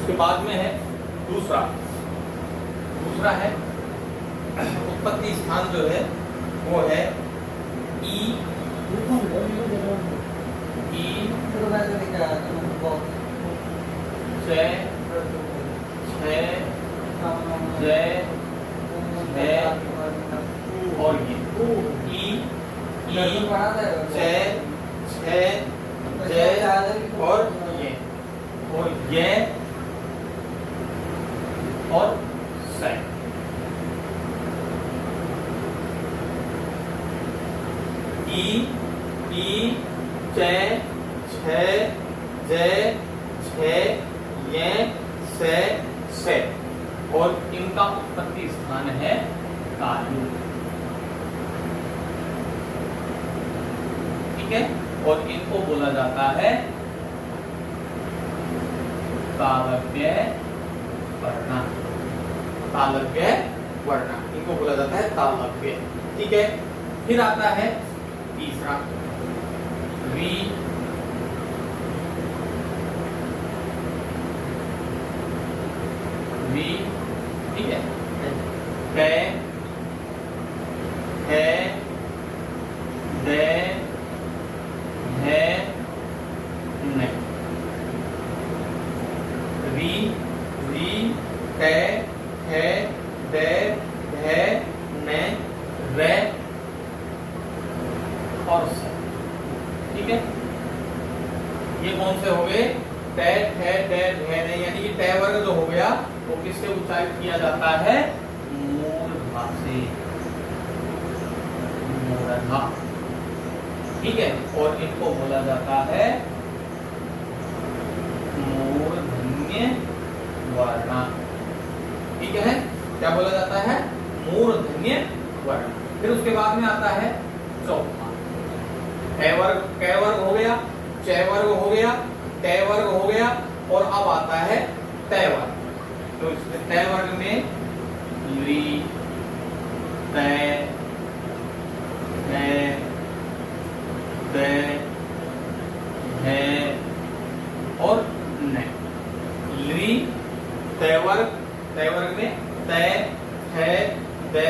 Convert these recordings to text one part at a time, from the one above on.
उसके बाद में है दूसरा है उत्पत्ति स्थान जो है वो है ई और ये और ये और से से और इनका उत्पत्ति स्थान है तालु। ठीक है, और इनको बोला जाता है तालव्य वर्ण। तालव्य वर्ण इनको बोला जाता है तालव्य। ठीक है, फिर आता है तीसरा वी वी। ठीक है, है दे है ने। री ते है दे है ने रे और से। ठीक है, ये कौन से हो गए? टे थे दे है ने, यानी कि टे वर्ग जो हो गया वो किससे उच्चारित किया जाता है? मूर्धा से, मूर्धा। ठीक है, और इनको बोला जाता है मूर्धन्य वर्ण। ठीक है, क्या बोला जाता है? मूर्धन्य वर्ण। फिर उसके बाद में आता है चौथा कै वर्ग हो गया, च वर्ग हो गया, टे वर्ग हो गया, और अब आता है तय वर्ग। तो इसमें तय वर्ग में ली तय है और ने। ली तय वर्ग में तय है दे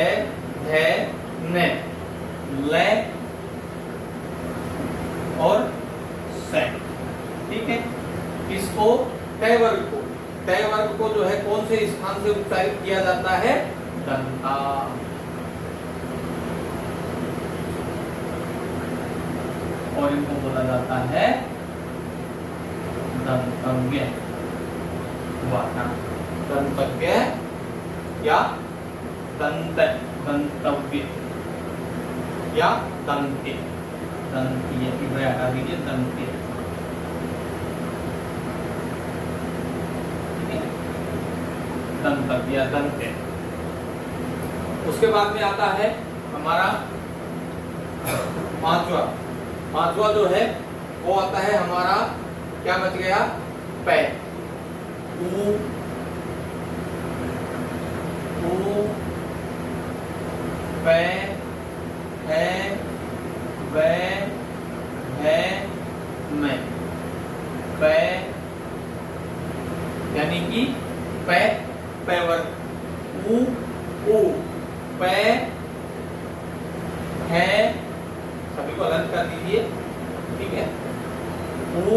है ने, ले और से। ठीक है, इसको तय वर्ग को जो है कौन से स्थान से उच्चारित किया जाता है? दंता। और इनको बोला जाता है दंतव्य वर्ण। दंतव्य या दंतव्य या दंत्य। दंत्य हटा दीजिए, दंत्य। दंतव्य दंत्य। उसके बाद में आता है हमारा पांचवा जो है वो आता है हमारा, क्या बच गया? पै। ऊ पै है वे है मैं। पै यानी कि पै वर्ग। ऊ पै है, सभी को अलग कर दीजिए। ठीक है, ऊ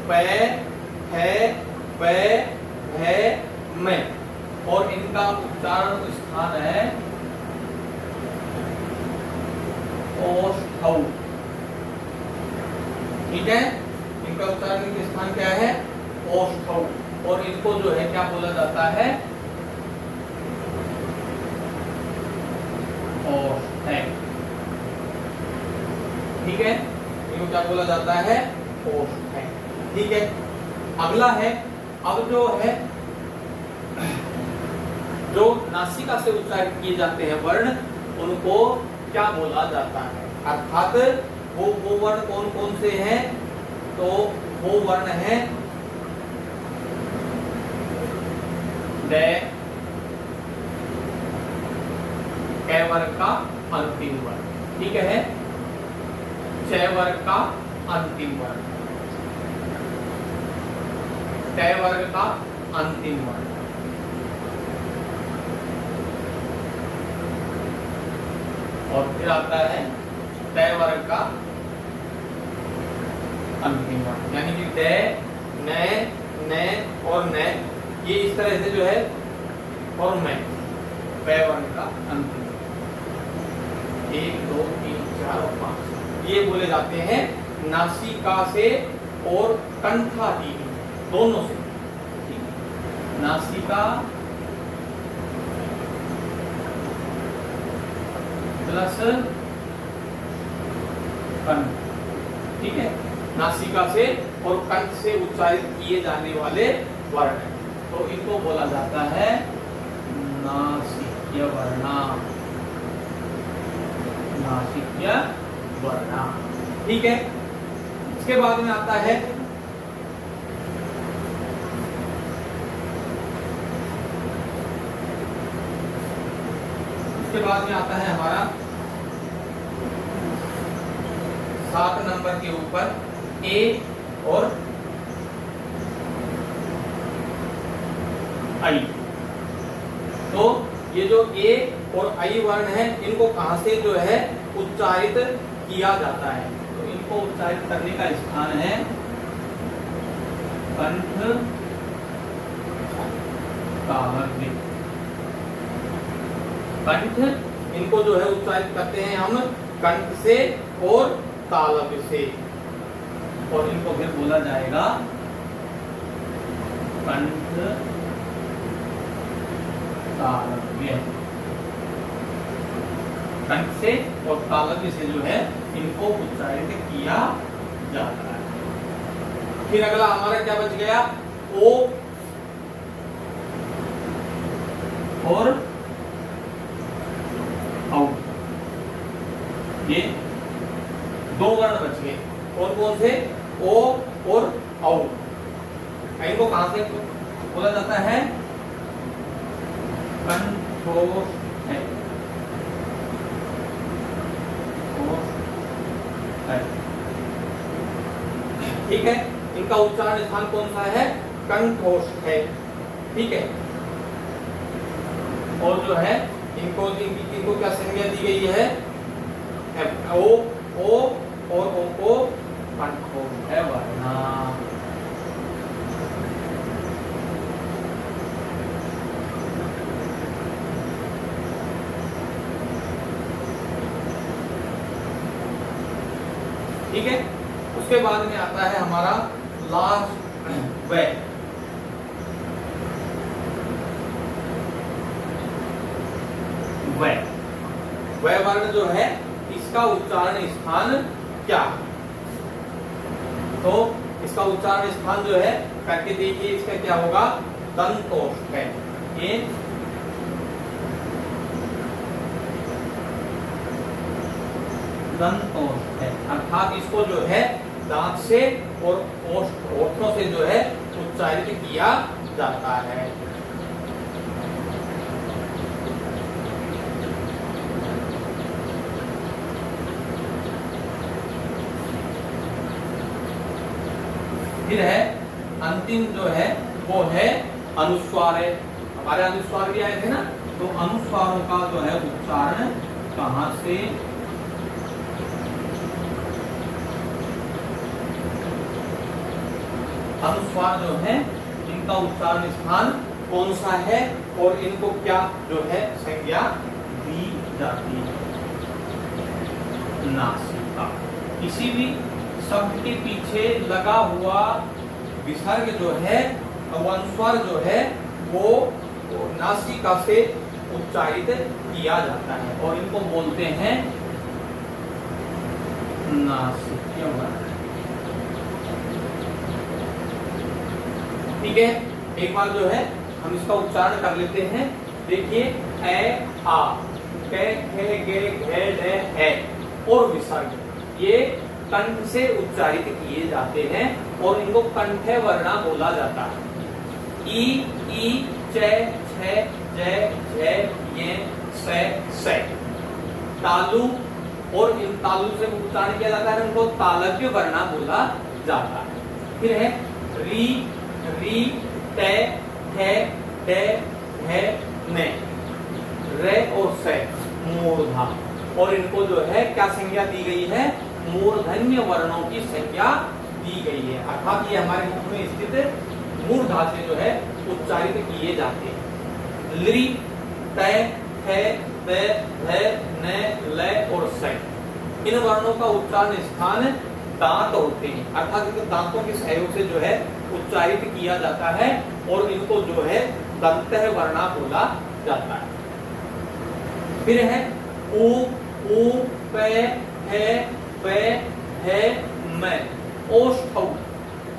पै है वे है मैं, और इनका उच्चारण स्थान है ओष्ठौ। ठीक है, इनका उच्चारण स्थान क्या है? ओष्ठौ। और इनको जो है क्या बोला जाता है? ओष्ठै। ठीक है, इनको क्या बोला जाता है? ओष्ठै। ठीक है, अगला है, अब जो है जो नासिका से उच्चारित किए जाते हैं वर्ण, उनको क्या बोला जाता है? अर्थात वो वर्ण कौन कौन से हैं? तो वो वर्ण है कै वर्ग का अंतिम वर्ण। ठीक है, च वर्ग का अंतिम वर्ण। टय वर्ग का अंतिम वर्ण। और फिर आता है टय वर्ग का अंतिम वर्ण, यानी कि टय, न और न, ये इस तरह से जो है, और मैं टय वर्ग का अंतिम। 1 2 3 4 और 5 ये बोले जाते हैं नासिका से और कंठादि दोनों से। नासिका प्लस कंठ, ठीक है, नासिका से और कंठ से उच्चारित किए जाने वाले वर्ण है, तो इनको बोला जाता है नासिक्य वर्णा, नासिक्य वर्णा, ठीक है। इसके बाद में आता है हमारा 7 नंबर के ऊपर ए और आई। तो ये जो ए और आई वर्ण है, इनको कहां से जो है उच्चारित किया जाता है, तो इनको उच्चारित करने का स्थान है कंठ तालव्य। कंठ, इनको जो है उच्चारित करते हैं हम कंठ से और तालव्य से, और इनको फिर बोला जाएगा कंठ तालव्य। कंठ से और तालव्य से जो है इनको उच्चारित किया जाता है। फिर अगला हमारा क्या बच गया, ओ और औ। ये 2 वर्ण बच गए, कौन कौन से, ओ और औ। इनको कहां से बोला जाता है, कंठोष है, ठीक है। इनका उच्चारण स्थान कौन सा है, कंठोष है, ठीक है। और जो है इनको क्या संज्ञा दी गई है, ओ और ओ को कंठोष है वर्णा। ठीक है। उसके बाद में आता है हमारा लास्ट वे। वे वर्ण जो है, इसका उच्चारण स्थान क्या है, तो इसका उच्चारण स्थान जो है करके देखिए, इसका क्या होगा, दंतोष है। ये दंतोष है, अर्थात इसको जो है दांत से और ओठों से जो है उच्चारित किया जाता है। फिर है अंतिम जो है वो है अनुस्वार है। हमारे अनुस्वार भी आए थे ना, तो अनुस्वारों का जो है उच्चारण कहां से, अनुस्वार जो है इनका उच्चारण स्थान कौन सा है और इनको क्या जो है संज्ञा दी जाती है। नासिका, किसी भी शब्द के पीछे लगा हुआ विसर्ग जो है, अनुस्वार जो है वो नासिका से उच्चारित किया जाता है और इनको बोलते हैं नासिक्य वर्ण। ठीक है, एक बार जो है हम इसका उच्चारण कर लेते हैं। देखिए, ए आ, कै खे गे घे डे है और विसर्ग ये कंठ से उच्चारित किए जाते हैं और इनको कंठे वर्णा बोला जाता है। ई चे छे जय झे ये से तालु, और इन तालु से उच्चारण किया जाता है, इनको तालव्य वर्णा बोला जाता है। फिर है री री, टे, थे, डे, है, ने, रे और से मूर्धा। और इनको जो है क्या संज्ञा दी गई है? मूर्धन्य वर्णों की संज्ञा दी गई है, अर्थात ये हमारे मुख में स्थित मूर्धा से जो है उच्चारित किए जाते हैं। ली, तय, थे, ते, धे, ने, ले और से, इन वर्णों का उच्चारण स्थान दांत होते हैं, अर्थात इनको दांतों के सहयोग से जो है उच्चारित किया जाता है और इनको जो है दंतः वर्णा बोला जाता है। फिर है उ, पे, है, पे, है, मैं, ओष्ठ,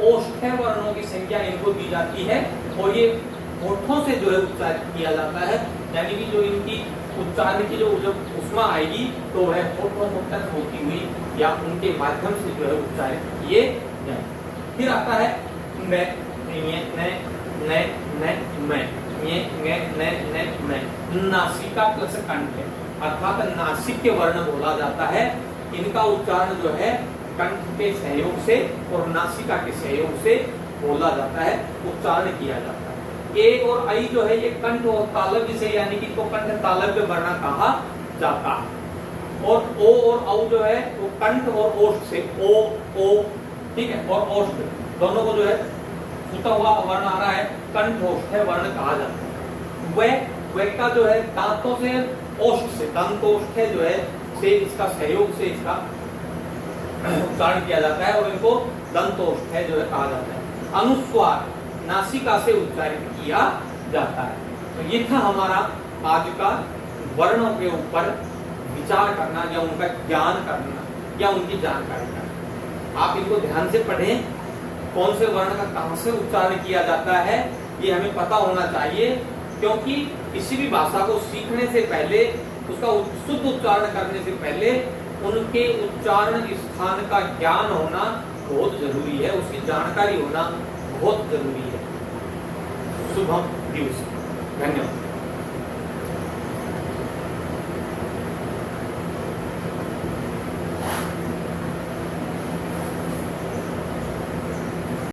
ओष्ठ वर्णों की संख्या इनको दी जाती है और ये होठों से जो है उच्चारित किया जाता है, यानी कि जो इनकी उच्चारण की जो उष्मा आएगी तो वह होठों को टच होती हुई या उनके माध्यम से जो है उच्चारित किए जाए। फिर आता है मैं, नासिका प्लस कंठ, अर्थात नासिक के वर्ण बोला जाता है। इनका उच्चारण जो है कंठ के सहयोग से और नासिका के सहयोग से बोला जाता है, उच्चारण किया जाता है। ए और आई जो है ये कंठ और तालव्य से, यानी कि तो कंठ तालव्य वर्ण कहा जाता है। और ओ और औ जो है वो कंठ और ओष्ठ से, ओ, ठीक है, और ओष्ठ दोनों को जो है छूटा हुआ वर्ण आ रहा है, कंठ ओष्ठ वर्ण कहा जाता है। वे का जो है दांतों से, ओष्ठ से, दंतोष्ठ जो है से इसका सहयोग से इसका उच्चारण किया जाता है और इनको दंतोष्ठ जो है कहा जाता है। अनुस्वार नासिका से उच्चारित किया जाता है। तो ये था हमारा आज का वर्णों के ऊपर विचार करना या उनका ज्ञान करना या उनकी जानकारी करना। आप इनको ध्यान से पढ़ें, कौन से वर्ण का कहां से उच्चारण किया जाता है ये हमें पता होना चाहिए, क्योंकि किसी भी भाषा को सीखने से पहले, उसका शुद्ध उच्चारण करने से पहले उनके उच्चारण स्थान का ज्ञान होना बहुत जरूरी है, उसकी जानकारी होना बहुत जरूरी है। शुभम दिवस, धन्यवाद।